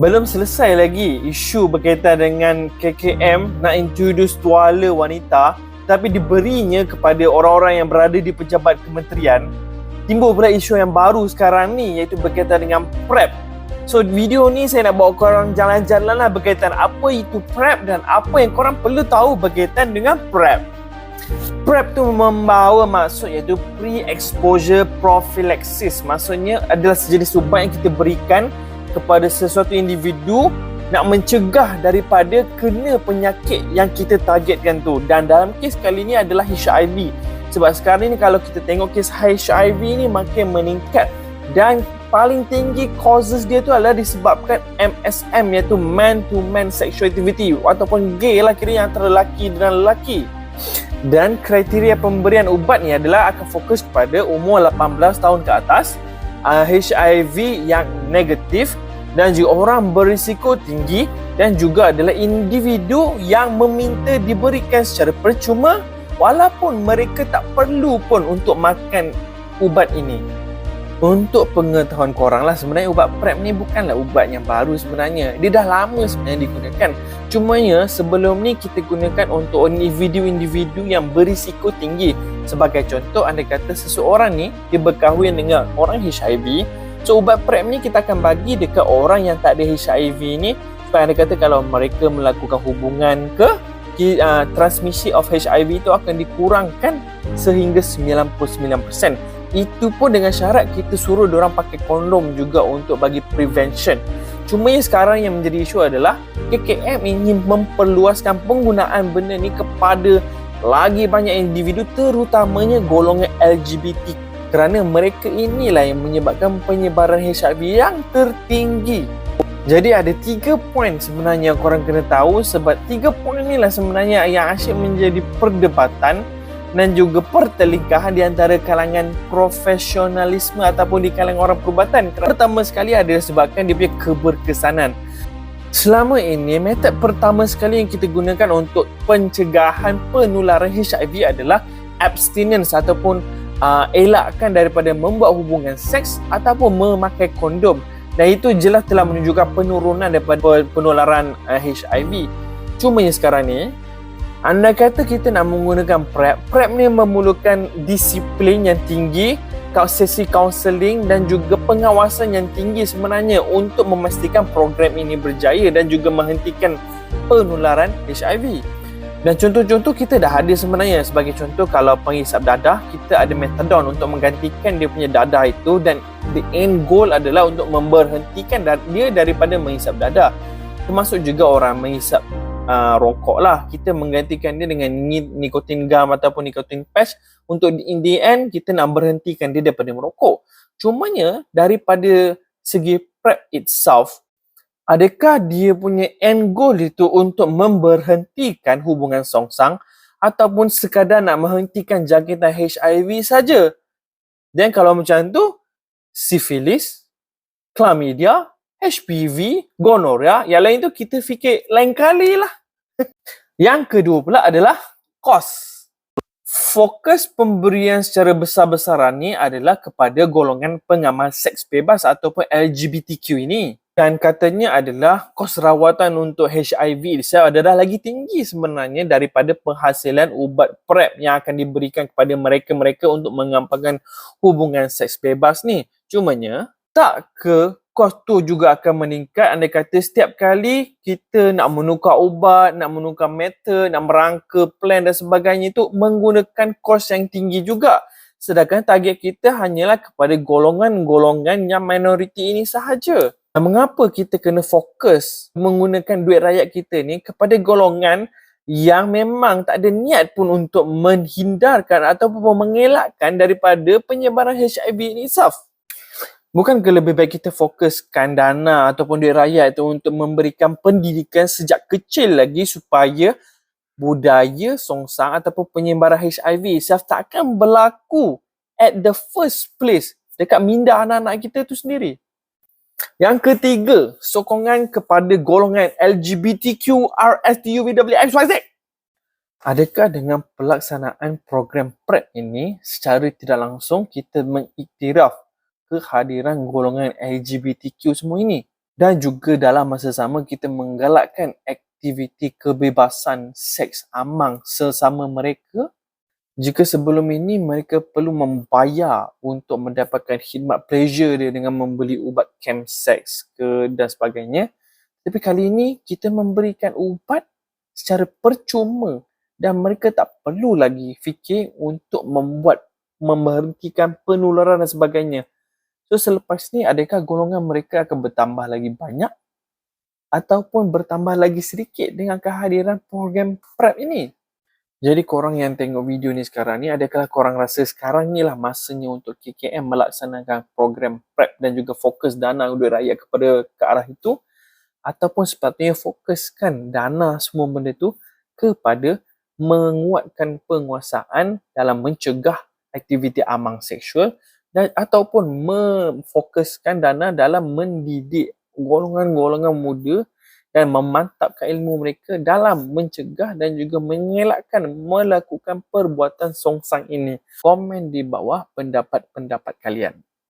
Belum selesai lagi isu berkaitan dengan KKM nak introduce tuala wanita, tapi diberinya kepada orang-orang yang berada di pejabat kementerian. Timbul pula isu yang baru sekarang ni, iaitu berkaitan dengan PrEP. So video ni saya nak bawa korang jalan-jalan lah berkaitan apa itu PrEP dan apa yang korang perlu tahu berkaitan dengan PrEP. PrEP tu membawa maksud iaitu Pre-Exposure Prophylaxis. Maksudnya adalah sejenis ubat yang kita berikan kepada sesuatu individu nak mencegah daripada kena penyakit yang kita targetkan tu. Dan dalam kes kali ni adalah HIV. Sebab sekarang ni kalau kita tengok kes HIV ni makin meningkat dan paling tinggi causes dia tu adalah disebabkan MSM, iaitu man to man sexual activity ataupun gay lah kira, antara lelaki dan lelaki. Dan kriteria pemberian ubat ni adalah akan fokus kepada umur 18 tahun ke atas, HIV yang negatif dan juga orang berisiko tinggi, dan juga adalah individu yang meminta diberikan secara percuma walaupun mereka tak perlu pun untuk makan ubat ini. Untuk pengetahuan korang lah, sebenarnya ubat PrEP ni bukanlah ubat yang baru sebenarnya. Dia dah lama sebenarnya digunakan. Cumanya sebelum ni kita gunakan untuk individu-individu yang berisiko tinggi. Sebagai contoh, anda kata seseorang ni dia berkahwin dengan orang HIV. So ubat PrEP ni kita akan bagi dekat orang yang tak ada HIV ni, supaya anda kata kalau mereka melakukan hubungan transmisi of HIV itu akan dikurangkan sehingga 99%. Itu pun dengan syarat kita suruh diorang pakai kondom juga untuk bagi prevention. Cuma yang sekarang yang menjadi isu adalah KKM ingin memperluaskan penggunaan benda ni kepada lagi banyak individu, terutamanya golongan LGBT, kerana mereka inilah yang menyebabkan penyebaran HIV yang tertinggi. Jadi ada 3 poin sebenarnya korang kena tahu, sebab 3 poin inilah sebenarnya yang asyik menjadi perdebatan dan juga pertelingkahan di antara kalangan profesionalisme ataupun di kalangan orang perubatan. Pertama sekali adalah sebabkan dia punya keberkesanan. Selama ini, metod pertama sekali yang kita gunakan untuk pencegahan penularan HIV adalah abstinence ataupun elakkan daripada membuat hubungan seks ataupun memakai kondom. Dan itu jelas telah menunjukkan penurunan daripada penularan HIV. Cuma yang sekarang ni, anda kata kita nak menggunakan PrEP. PrEP ni memerlukan disiplin yang tinggi, sesi kaunseling dan juga pengawasan yang tinggi sebenarnya untuk memastikan program ini berjaya dan juga menghentikan penularan HIV. Dan contoh-contoh kita dah ada sebenarnya. Sebagai contoh, kalau penghisap dadah, kita ada metadon untuk menggantikan dia punya dadah itu, dan the end goal adalah untuk memberhentikan dia daripada menghisap dadah. Termasuk juga orang menghisap rokok lah, kita menggantikan dia dengan nikotin gum ataupun nikotin patch untuk in the end kita nak berhentikan dia daripada merokok. Cumanya daripada segi PrEP itself, adakah dia punya end goal itu untuk memberhentikan hubungan songsang ataupun sekadar nak menghentikan jangkitan HIV saja? Dan kalau macam tu, sifilis, chlamydia, HPV, gonoria, yang lain tu kita fikir lain kali lah. Yang kedua pula adalah kos. Fokus pemberian secara besar-besaran ni adalah kepada golongan pengamal seks bebas ataupun LGBTQ ini. Dan katanya adalah kos rawatan untuk HIV adalah lagi tinggi sebenarnya daripada penghasilan ubat PrEP yang akan diberikan kepada mereka-mereka untuk mengampangkan hubungan seks bebas ni. Cumanya, tak ke kos tu juga akan meningkat? Anda kata setiap kali kita nak menukar ubat, nak menukar metod, nak merangka plan dan sebagainya itu menggunakan kos yang tinggi juga. Sedangkan target kita hanyalah kepada golongan-golongan yang minoriti ini sahaja. Mengapa kita kena fokus menggunakan duit rakyat kita ni kepada golongan yang memang tak ada niat pun untuk menghindarkan ataupun mengelakkan daripada penyebaran HIV ini itself? Bukankah lebih baik kita fokuskan dana ataupun duit rakyat itu untuk memberikan pendidikan sejak kecil lagi supaya budaya songsang ataupun penyebaran HIV tak akan berlaku at the first place dekat minda anak-anak kita tu sendiri. Yang ketiga, sokongan kepada golongan LGBTQ, RSTUVWXYZ. Adakah dengan pelaksanaan program PrEP ini secara tidak langsung kita mengiktiraf kehadiran golongan LGBTQ semua ini? Dan juga dalam masa sama kita menggalakkan aktiviti kebebasan seks amang sesama mereka. Jika sebelum ini mereka perlu membayar untuk mendapatkan khidmat pleasure dia dengan membeli ubat chemsex dan sebagainya. Tapi kali ini kita memberikan ubat secara percuma dan mereka tak perlu lagi fikir untuk memberhentikan penularan dan sebagainya. So selepas ni adakah golongan mereka akan bertambah lagi banyak ataupun bertambah lagi sedikit dengan kehadiran program PrEP ini? Jadi korang yang tengok video ni sekarang ni, adakah korang rasa sekarang ni lah masanya untuk KKM melaksanakan program PrEP dan juga fokus dana duit rakyat ke arah itu, ataupun sepatutnya fokuskan dana semua benda tu kepada menguatkan penguasaan dalam mencegah aktiviti amang seksual dan ataupun memfokuskan dana dalam mendidik golongan-golongan muda dan memantapkan ilmu mereka dalam mencegah dan juga mengelakkan melakukan perbuatan songsang ini. Komen di bawah pendapat-pendapat kalian.